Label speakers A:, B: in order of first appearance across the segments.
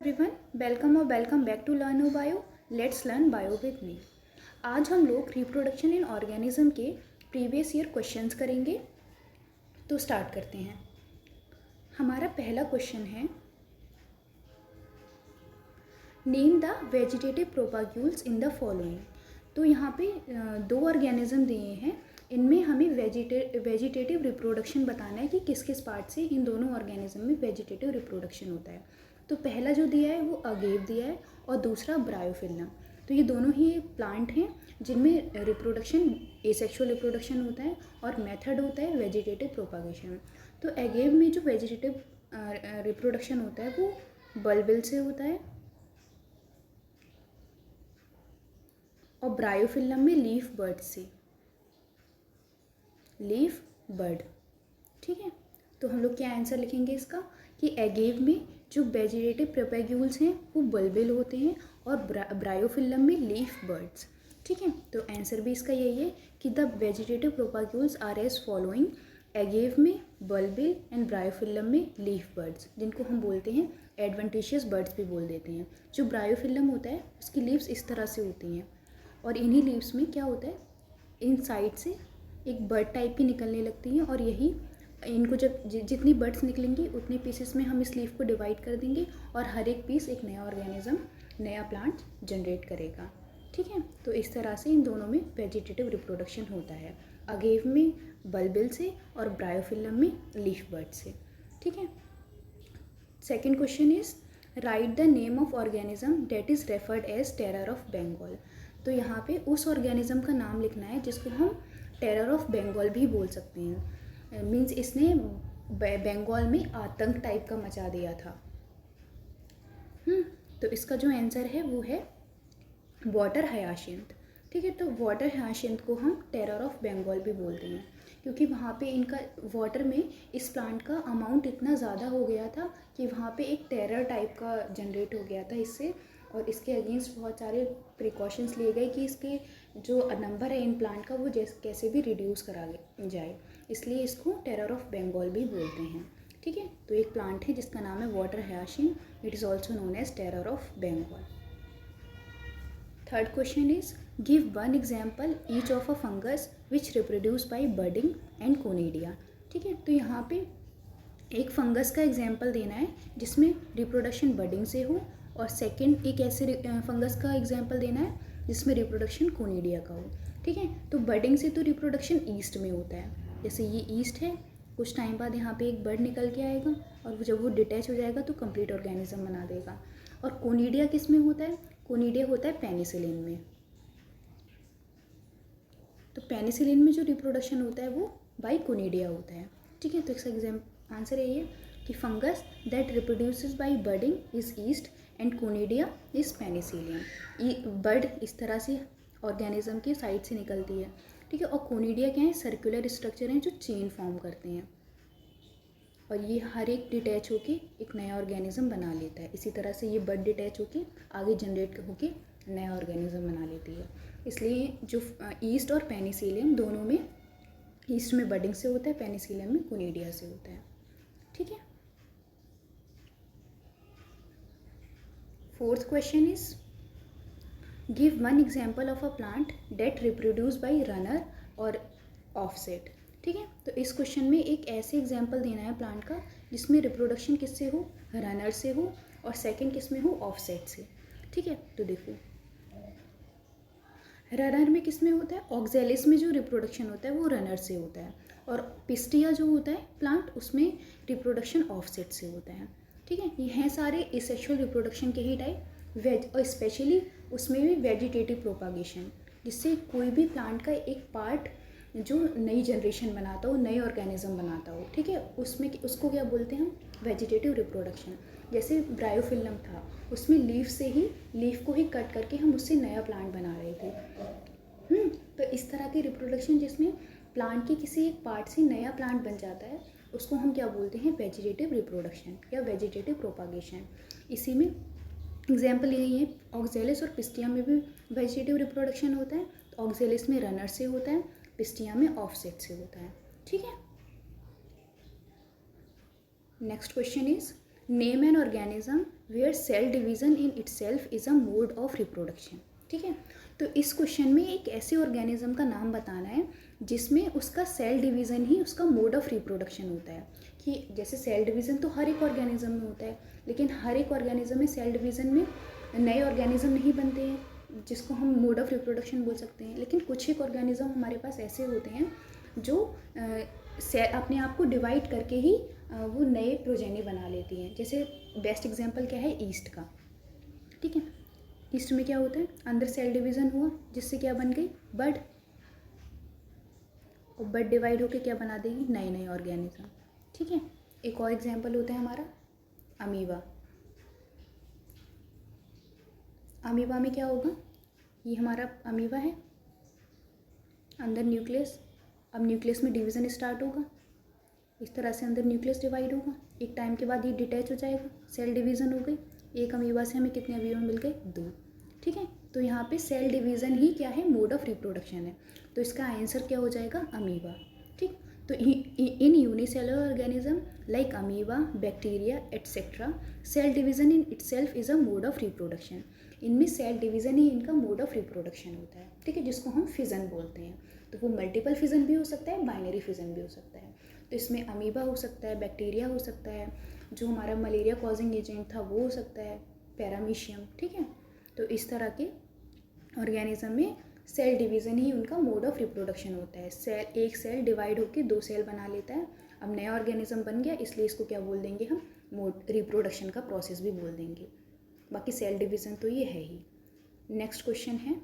A: Everyone, welcome back to learn bio. Let's learn bio with me. आज हम लोग reproduction in organism के previous year questions करेंगे। तो स्टार्ट करते हैं। हमारा पहला क्वेश्चन है, name the vegetative propagules in the following. तो यहाँ पे दो ऑर्गेनिज्म दिए हैं, इनमें हमें वेजिटेटिव रिप्रोडक्शन बताना है कि किस किस पार्ट से इन दोनों ऑर्गेनिज्म में वेजिटेटिव रिप्रोडक्शन होता है। तो पहला जो दिया है वो अगेव दिया है और दूसरा ब्रायोफिल्लम। तो ये दोनों ही प्लांट हैं जिनमें रिप्रोडक्शन एसेक्सुअल रिप्रोडक्शन होता है और मेथड होता है वेजिटेटिव प्रोपागेशन। तो अगेव में जो वेजिटेटिव रिप्रोडक्शन होता है वो बल्बिल से होता है और ब्रायोफिल्लम में लीफ बर्ड से, लीफ बर्ड। ठीक है, तो हम लोग क्या आंसर लिखेंगे इसका कि एगेव में जो वेजिटेटिव प्रोपैग्यूल्स हैं वो बल्बिल होते हैं और ब्रायोफिल्लम में लीफ बर्ड्स। ठीक है, तो आंसर भी इसका यही है कि the vegetative propagules are as following, agave में बल्बिल एंड ब्रायोफिल्लम में लीफ बर्ड्स, जिनको हम बोलते हैं एडवेंटिशियस बर्ड्स भी बोल देते हैं। जो ब्रायोफिल्लम होता है उसकी लीव्स इस तरह से होती हैं और इन्हीं लीव्स में क्या होता है, इन साइड से एक बर्ड टाइप की निकलने लगती हैं और यही इनको जब जितनी बर्ड्स निकलेंगी उतने पीसेस में हम इस लीफ को डिवाइड कर देंगे और हर एक पीस एक नया ऑर्गेनिज्म, नया प्लांट जनरेट करेगा। ठीक है, तो इस तरह से इन दोनों में वेजिटेटिव रिप्रोडक्शन होता है, अगेव में बल्बिल से और ब्रायोफिल्लम में लीफ बर्ड से। ठीक है, second question is write the name of organism that is referred as terror of Bengal. तो यहाँ पे उस ऑर्गेनिज्म का नाम लिखना है जिसको हम टेरर ऑफ बंगाल भी बोल सकते हैं। मीन्स इसने बंगाल में आतंक टाइप का मचा दिया था। तो इसका जो आंसर है वो है वाटर हयासिंथ। ठीक है, तो वाटर हयासिंथ को हम टेरर ऑफ बंगाल भी बोलते हैं क्योंकि वहाँ पे इनका वाटर में इस प्लांट का अमाउंट इतना ज़्यादा हो गया था कि वहाँ पे एक टेरर टाइप का जनरेट हो गया था इससे, और इसके अगेंस्ट बहुत सारे प्रिकॉशंस लिए गए कि इसके जो नंबर है इन प्लांट का वो कैसे भी रिड्यूस करा जाए, इसलिए इसको टेरर ऑफ बंगाल भी बोलते हैं। ठीक है, तो एक प्लांट है जिसका नाम है water hyacinth, it is also known as terror of Bengal. Third question is give one example each of a fungus which reproduce by budding and conidia. ठीक है, तो यहाँ पे एक फंगस का एग्जाम्पल देना है जिसमें रिप्रोडक्शन बडिंग से हो, और सेकंड एक ऐसे फंगस का एग्जाम्पल देना है जिसमें रिप्रोडक्शन कोनिडिया का हो। ठीक है, तो बडिंग से तो रिप्रोडक्शन ईस्ट में होता है, जैसे ये ईस्ट है, कुछ टाइम बाद यहाँ पे एक बर्ड निकल के आएगा और जब वो डिटैच हो जाएगा तो कंप्लीट ऑर्गेनिज्म बना देगा। और कोनिडिया किस में होता है, कोनिडिया होता है पेनिसिलिन में। तो पेनिसिलिन में जो रिप्रोडक्शन होता है वो बाई कोनिडिया होता है। ठीक है, तो इसका आंसर यही है कि fungus that reproduces by budding is yeast and conidia is penicillium. Bud इस तरह से ऑर्गेनिज्म के साइड से निकलती है। ठीक है, और कोनिडिया क्या है, सर्कुलर स्ट्रक्चर हैं जो चेन फॉर्म करते हैं और ये हर एक डिटैच होके एक नया ऑर्गेनिज्म बना लेता है। इसी तरह से ये बर्ड डिटैच होके आगे जनरेट होके नया ऑर्गेनिज्म बना लेती है। इसलिए जो ईस्ट और पेनिसिलियम दोनों में, ईस्ट में बडिंग से होता है, पेनिसिलियम में कोनिडिया से होता है। ठीक है, fourth question is give one example of a plant that reproduce by runner और ऑफसेट। ठीक है, तो इस क्वेश्चन में एक ऐसे एग्जाम्पल देना है प्लांट का जिसमें रिप्रोडक्शन किससे हो, रनर से हो, और सेकंड किस में हो, ऑफसेट से। ठीक है, तो देखो रनर में किस में होता है, ऑक्जेलिस में जो रिप्रोडक्शन होता है वो रनर से होता है, और पिस्टिया जो होता है प्लांट उसमें रिप्रोडक्शन ऑफसेट से होता है। ठीक है, ये हैं सारे एसेक्सुअल रिप्रोडक्शन के ही टाइप, वेज और स्पेशली उसमें भी वेजिटेटिव प्रोपागेशन, जिससे कोई भी प्लांट का एक पार्ट जो नई जनरेशन बनाता हो, नए ऑर्गेनिज्म बनाता हो। ठीक है, उसमें उसको क्या बोलते हैं हम, वेजिटेटिव रिप्रोडक्शन। जैसे ब्रायोफिल्लम था, उसमें लीफ से ही, लीफ को ही कट करके हम उससे नया प्लांट बना रहे थे। तो इस तरह की रिप्रोडक्शन जिसमें प्लांट के किसी एक पार्ट से नया प्लांट बन जाता है उसको हम क्या बोलते हैं, वेजिटेटिव रिप्रोडक्शन या वेजिटेटिव प्रोपागेशन। इसी में एग्जाम्पल यही है, ऑक्जेलिस और पिस्टिया में भी वेजिटेटिव रिप्रोडक्शन होता है। तो ऑक्जेलिस में रनर से होता है, पिस्टिया में ऑफसेट से होता है। ठीक है, next question is name an organism where cell division in itself is a mode of reproduction. ठीक है, तो इस क्वेश्चन में एक ऐसे ऑर्गेनिज्म का नाम बताना है जिसमें उसका सेल डिवीज़न ही उसका मोड ऑफ रिप्रोडक्शन होता है। कि जैसे सेल डिवीज़न तो हर एक ऑर्गेनिज्म में होता है, लेकिन हर एक ऑर्गेनिज्म में सेल डिवीज़न में नए ऑर्गेनिज्म नहीं बनते हैं जिसको हम मोड ऑफ रिप्रोडक्शन बोल सकते हैं। लेकिन कुछ एक ऑर्गेनिज्म हमारे पास ऐसे होते हैं जो अपने आप को डिवाइड करके ही वो नए प्रोजेनी बना लेती हैं। जैसे बेस्ट एग्जांपल क्या है, ईस्ट का। ठीक है, ईस्ट में क्या होता है, अंदर सेल डिवीज़न हुआ जिससे क्या बन गई, बड, और बड डिवाइड होकर क्या बना देगी, नए नए ऑर्गेनिज्म। ठीक है, एक और एग्जांपल होता है हमारा अमीबा। अमीबा में क्या होगा, ये हमारा अमीबा है, अंदर न्यूक्लियस, अब न्यूक्लियस में डिवीज़न स्टार्ट होगा, इस तरह से अंदर न्यूक्लियस डिवाइड होगा, एक टाइम के बाद ये डिटैच हो जाएगा, सेल डिवीज़न हो गई। एक अमीबा से हमें कितने अमीबा मिल गए, 2। ठीक है, तो यहाँ पे सेल डिवीज़न ही क्या है, मोड ऑफ रिप्रोडक्शन है, तो इसका आंसर क्या हो जाएगा, अमीबा। ठीक, तो in unicellular organism like amoeba, bacteria etcetera, cell division in itself is a mode of reproduction. इनमें सेल डिवीज़न ही इनका मोड ऑफ रिप्रोडक्शन होता है। ठीक है, जिसको हम फिजन बोलते हैं। तो वो मल्टीपल फिजन भी हो सकता है, बाइनरी फिजन भी हो सकता है। तो इसमें अमीबा हो सकता है, बैक्टीरिया हो सकता है, जो हमारा मलेरिया कॉजिंग एजेंट था वो हो सकता है, पैरामीशियम। ठीक है, तो इस तरह के ऑर्गेनिज्म में सेल डिवीज़न ही उनका मोड ऑफ रिप्रोडक्शन होता है। सेल, एक सेल डिवाइड होकर 2 सेल बना लेता है। अब नया ऑर्गेनिज्म बन गया, इसलिए इसको क्या बोल देंगे हम, मोड रिप्रोडक्शन का प्रोसेस भी बोल देंगे। बाकी सेल डिवीज़न तो ये है ही। नेक्स्ट क्वेश्चन है,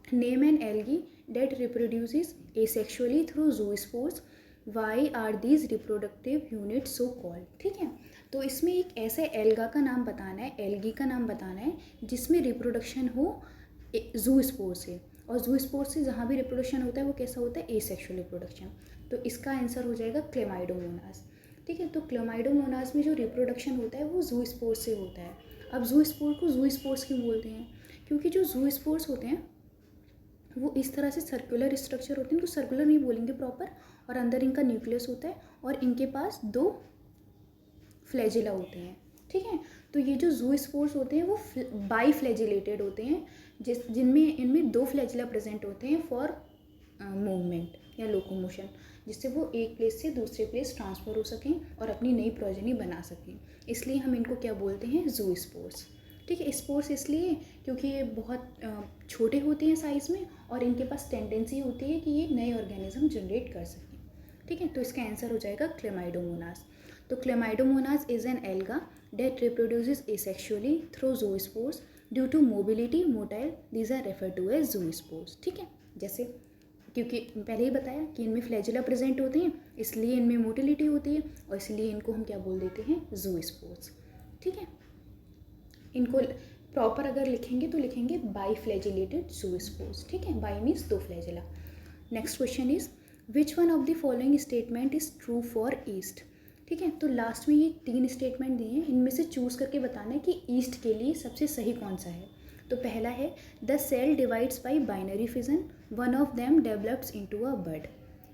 A: name an algae that reproduces asexually through zoospores, why are these reproductive unit so called. ठीक है, तो इसमें एक ऐसे एल्गा का नाम बताना है, एल्गी का नाम बताना है जिसमें रिप्रोडक्शन हो ज़ूस्पोर से, और ज़ूस्पोर से जहाँ भी रिप्रोडक्शन होता है वो कैसा होता है, एसेक्सुअल रिप्रोडक्शन। तो इसका आंसर हो जाएगा क्लेमाइडोमोनास। ठीक है, तो क्लेमाइडोमोनास में जो रिप्रोडक्शन होता है वो ज़ूस्पोर से होता है। अब ज़ूस्पोर को ज़ूस्पोर्स क्यों बोलते हैं, क्योंकि जो ज़ूस्पोर्स होते हैं वो इस तरह से सर्कुलर स्ट्रक्चर होते हैं, तो सर्कुलर नहीं बोलेंगे प्रॉपर, और अंदर इनका न्यूक्लियस होता है और इनके पास 2 फ्लैजिला होते हैं। ठीक है, तो ये जो ज़ूस्पोर्स होते हैं वो बाई फ्लैजिलेटेड होते हैं, जिनमें इनमें 2 फ्लैजिला प्रेजेंट होते हैं फॉर मूवमेंट या लोकोमोशन, जिससे वो एक प्लेस से दूसरे प्लेस ट्रांसफ़र हो सकें और अपनी नई प्रोजेनी बना सकें। इसलिए हम इनको क्या बोलते हैं, ज़ूस्पोर्स। ठीक है, स्पोर्स इसलिए क्योंकि ये बहुत छोटे होते हैं साइज़ में, और इनके पास टेंडेंसी होती है कि ये नए ऑर्गेनिज्म जनरेट कर सकें। ठीक है, तो इसका आंसर हो जाएगा क्लेमाइडोमोनास। तो Chlamydomonas is an alga that reproduces asexually through zoospores due to mobility motile, these are refer to as zoospores. ठीक है, जैसे क्योंकि पहले ही बताया कि इनमें फ्लैजिला प्रेजेंट होते हैं, इसलिए इनमें मोटिलिटी होती है, और इसलिए इनको हम क्या बोल देते हैं, ज़ूस्पोर्स। ठीक है, इनको प्रॉपर अगर लिखेंगे तो लिखेंगे बाई फ्लैजिलेटेड ज़ूस्पोर्स। ठीक है, by means 2 flagella. Next question is, which one of the following statement is true for east. ठीक है, तो लास्ट में ये 3 स्टेटमेंट दिए हैं, इनमें से चूज़ करके बताना है कि ईस्ट के लिए सबसे सही कौन सा है। तो पहला है, the cell divides by binary fission, one of them develops into a bud.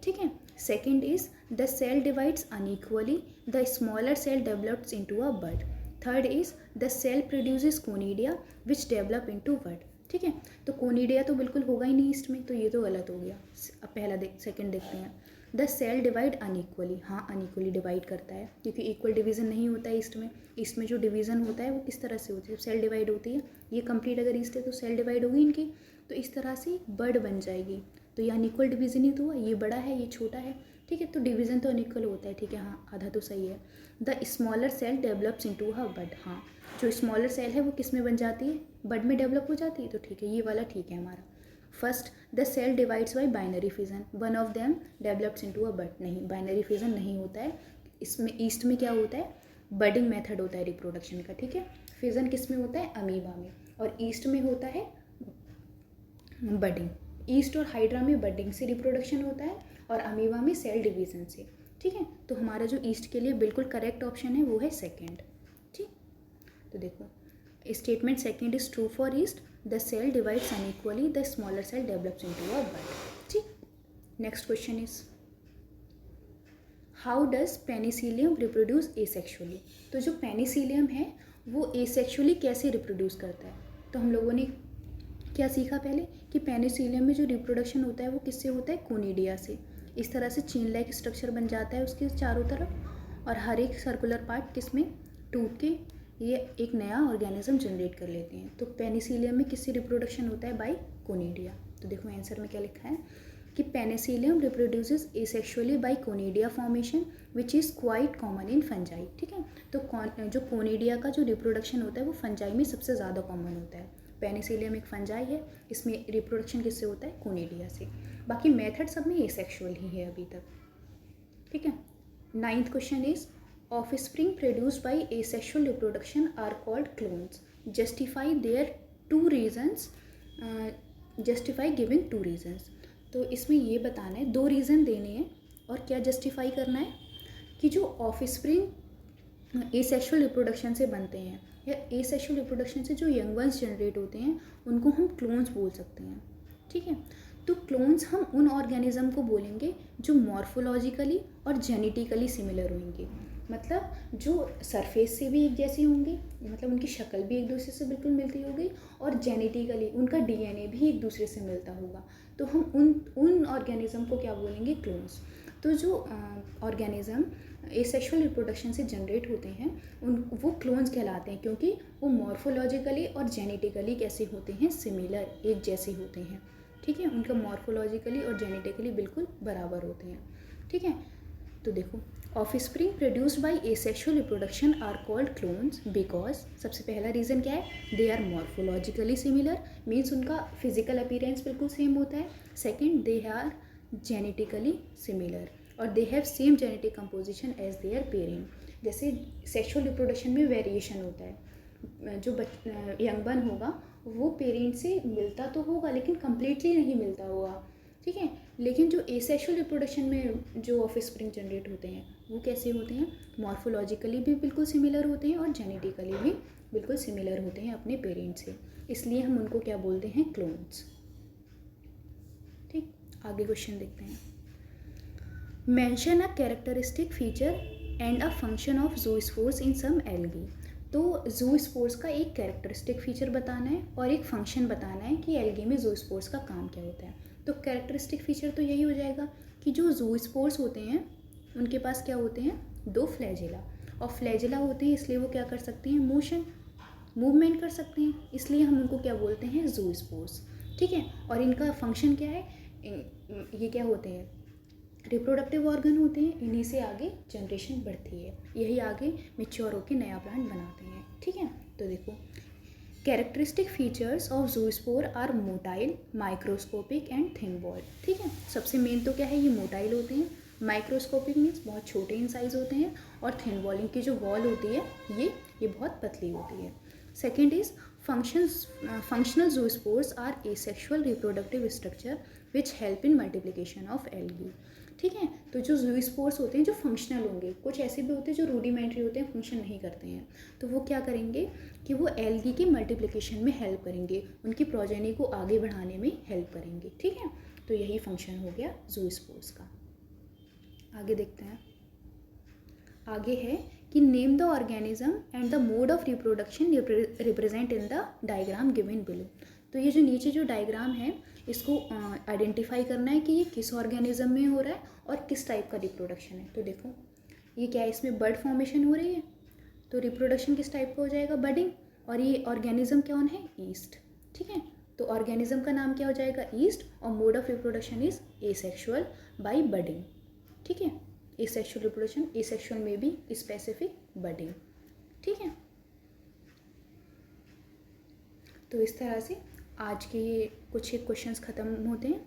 A: ठीक है, second is, the cell divides unequally, the smaller cell develops into a bud. Third is, the cell produces conidia which develop into bud. ठीक है, तो conidia तो बिल्कुल होगा ही नहीं east में, तो ये तो गलत हो गया। अब पहला सेकंड देखते हैं, द सेल डिवाइड अनइक्वली। हाँ, अनइक्वली डिवाइड करता है, क्योंकि इक्वल डिवीज़न नहीं होता है ईस्ट में। ईस्ट में जो डिवीज़न होता है वो किस तरह से होती है, सेल डिवाइड होती है। ये कंप्लीट अगर ईस्ट है तो सेल डिवाइड होगी इनकी, तो इस तरह से बर्ड बन जाएगी। तो ये अनइक्वल डिवीज़न ही तो हुआ, ये बड़ा है ये छोटा है। ठीक है, तो डिवीज़न तो अनइक्वल होता है। ठीक है, हाँ, आधा तो सही है। The smaller cell develops into a bud. हाँ, जो स्मॉलर सेल है वो किस में बन जाती है, बड में डेवलप हो जाती है। तो ठीक है, ये वाला ठीक है हमारा। First, the cell divides by binary fission, one of them develops into a bud. नहीं, बाइनरी फिजन नहीं होता है इसमें। ईस्ट में क्या होता है, बडिंग मेथड होता है रिप्रोडक्शन का। ठीक है, फिजन किस में होता है, अमीबा में, और ईस्ट में होता है बडिंग। ईस्ट और हाइड्रा में बडिंग से रिप्रोडक्शन होता है, और अमीबा में सेल डिवीज़न से। ठीक है, तो हमारा जो ईस्ट के लिए बिल्कुल करेक्ट ऑप्शन है वो है सेकेंड। ठीक, तो देखो, statement second is true for yeast, the cell divides unequally, the smaller cell develops into a bud. ठीक, next question is, how does penicillium reproduce asexually. तो जो पेनिसिलियम है वो एसेक्सुअली कैसे रिप्रोड्यूस करता है। तो हम लोगों ने क्या सीखा पहले कि पेनिसिलियम में जो रिप्रोडक्शन होता है वो किससे होता है, कोनिडिया से। इस तरह से चेन लाइक स्ट्रक्चर बन जाता है उसके चारों तरफ, और हर एक सर्कुलर पार्ट किसमें, टूट के ये एक नया ऑर्गेनिज्म जनरेट कर लेते हैं। तो पेनिसिलियम में किससे रिप्रोडक्शन होता है, बाय कोनिडिया। तो देखो आंसर में क्या लिखा है कि penicillium reproduces asexually by conidia formation which is quite common in fungi. ठीक है, तो जो कोनिडिया का जो रिप्रोडक्शन होता है वो फंजाई में सबसे ज़्यादा कॉमन होता है। पेनिसिलियम एक फंजाई है, इसमें रिप्रोडक्शन किससे होता है, कोनिडिया से। बाकी मेथड सब में एसेक्सुअल ही है अभी तक। ठीक है, 9th question is offspring produced by asexual reproduction are called clones, justify their 2 reasons, justify giving 2 reasons. तो इसमें ये बताना है, 2 रीज़न देने हैं और क्या जस्टिफाई करना है कि जो ऑफस्प्रिंग एसेक्सुअल रिप्रोडक्शन से बनते हैं या एसेक्सुअल रिप्रोडक्शन से जो यंग वंस जनरेट होते हैं उनको हम क्लोन्स बोल सकते हैं। ठीक है, तो क्लोन्स हम उन ऑर्गेनिज्म को बोलेंगे जो मॉर्फोलॉजिकली और जेनेटिकली सिमिलर होंगे, मतलब जो सरफेस से भी एक जैसे होंगे, मतलब उनकी शक्ल भी एक दूसरे से बिल्कुल मिलती होगी, और जेनेटिकली उनका डीएनए भी एक दूसरे से मिलता होगा। तो हम उन ऑर्गेनिज्म को क्या बोलेंगे, क्लोन्स। तो जो ऑर्गेनिज्म एसेक्सुअल रिप्रोडक्शन से जनरेट होते हैं वो क्लोन्स कहलाते हैं, क्योंकि वो मॉर्फोलॉजिकली और जेनेटिकली कैसे होते हैं, सिमिलर, एक जैसे होते हैं। ठीक है, उनका मॉर्फोलॉजिकली और जेनेटिकली बिल्कुल बराबर होते हैं। ठीक है, तो देखो offspring produced by asexual reproduction are called clones because, सबसे पहला रीज़न क्या है, they are morphologically similar, means उनका फिजिकल अपीयरेंस बिल्कुल सेम होता है। Second, they are genetically similar और they have same genetic composition as their parent. जैसे सेक्सुअल रिप्रोडक्शन में वेरिएशन होता है, जो यंग बर्न होगा वो पेरेंट से मिलता तो होगा लेकिन कम्प्लीटली नहीं मिलता होगा। ठीक है, लेकिन जो एसेक्सुअल रिप्रोडक्शन में जो ऑफस्प्रिंग जनरेट होते हैं वो कैसे होते हैं, मॉर्फोलॉजिकली भी बिल्कुल सिमिलर होते हैं और जेनेटिकली भी बिल्कुल सिमिलर होते हैं अपने पेरेंट से, इसलिए हम उनको क्या बोलते हैं, क्लोन्स। ठीक, आगे क्वेश्चन देखते हैं। Mention a characteristic feature and a function of zoospores in some algae. तो ज़ूस्पोर्स का एक कैरेक्टरिस्टिक फीचर बताना है और एक फंक्शन बताना है कि एल्गी में ज़ूस्पोर्स का काम क्या होता है। तो कैरेक्टरिस्टिक फीचर तो यही हो जाएगा कि जो ज़ूस्पोर्स होते हैं उनके पास क्या होते हैं, 2 फ्लैजिला, और फ्लैजिला होते हैं इसलिए वो क्या कर सकते हैं, मूवमेंट कर सकते हैं, इसलिए हम उनको क्या बोलते हैं, ज़ूस्पोर्स। ठीक है, और इनका फंक्शन क्या है, ये क्या होते हैं, रिप्रोडक्टिव ऑर्गन होते हैं, इन्हीं से आगे जनरेशन बढ़ती है, यही आगे मैच्योर होकर नया प्लांट बनाते हैं। ठीक है, तो देखो characteristic features of zoospore are motile, microscopic and thin wall. ठीक है, सबसे मेन तो क्या है, ये मोटाइल होते हैं, माइक्रोस्कोपिक मीन्स बहुत छोटे इन साइज होते हैं, और थिन वॉल, इनकी जो वॉल होती है ये बहुत पतली होती है। Second is functional zoospores are asexual reproductive structure which help in multiplication of algae. ठीक है, तो जो ज़ूस्पोर्स होते हैं जो फंक्शनल होंगे, कुछ ऐसे भी होते हैं जो रूडिमेंट्री होते हैं, फंक्शन नहीं करते हैं, तो वो क्या करेंगे कि वो एल्गी की मल्टीप्लिकेशन में हेल्प करेंगे, उनकी प्रोजेनी को आगे बढ़ाने में हेल्प करेंगे। ठीक है, तो यही फंक्शन हो गया ज़ूस्पोर्स का। आगे देखते हैं, आगे है कि name the organism and the mode of reproduction represent in the diagram given below. तो ये जो नीचे जो डायग्राम है इसको आइडेंटिफाई करना है कि ये किस ऑर्गेनिज्म में हो रहा है और किस टाइप का रिप्रोडक्शन है। तो देखो ये क्या है, इसमें बर्ड फॉर्मेशन हो रही है, तो रिप्रोडक्शन किस टाइप का हो जाएगा, बडिंग, और ये ऑर्गेनिज्म कौन है, ईस्ट। ठीक है, तो ऑर्गेनिज्म का नाम क्या हो जाएगा, ईस्ट, और mode of reproduction is asexual by budding. ठीक है, एसेक्सुअल रिप्रोडक्शन, एसेक्सुअल में भी स्पेसिफिक बडिंग। ठीक है, तो इस तरह से आज के कुछ एक क्वेश्चंस ख़त्म होते हैं।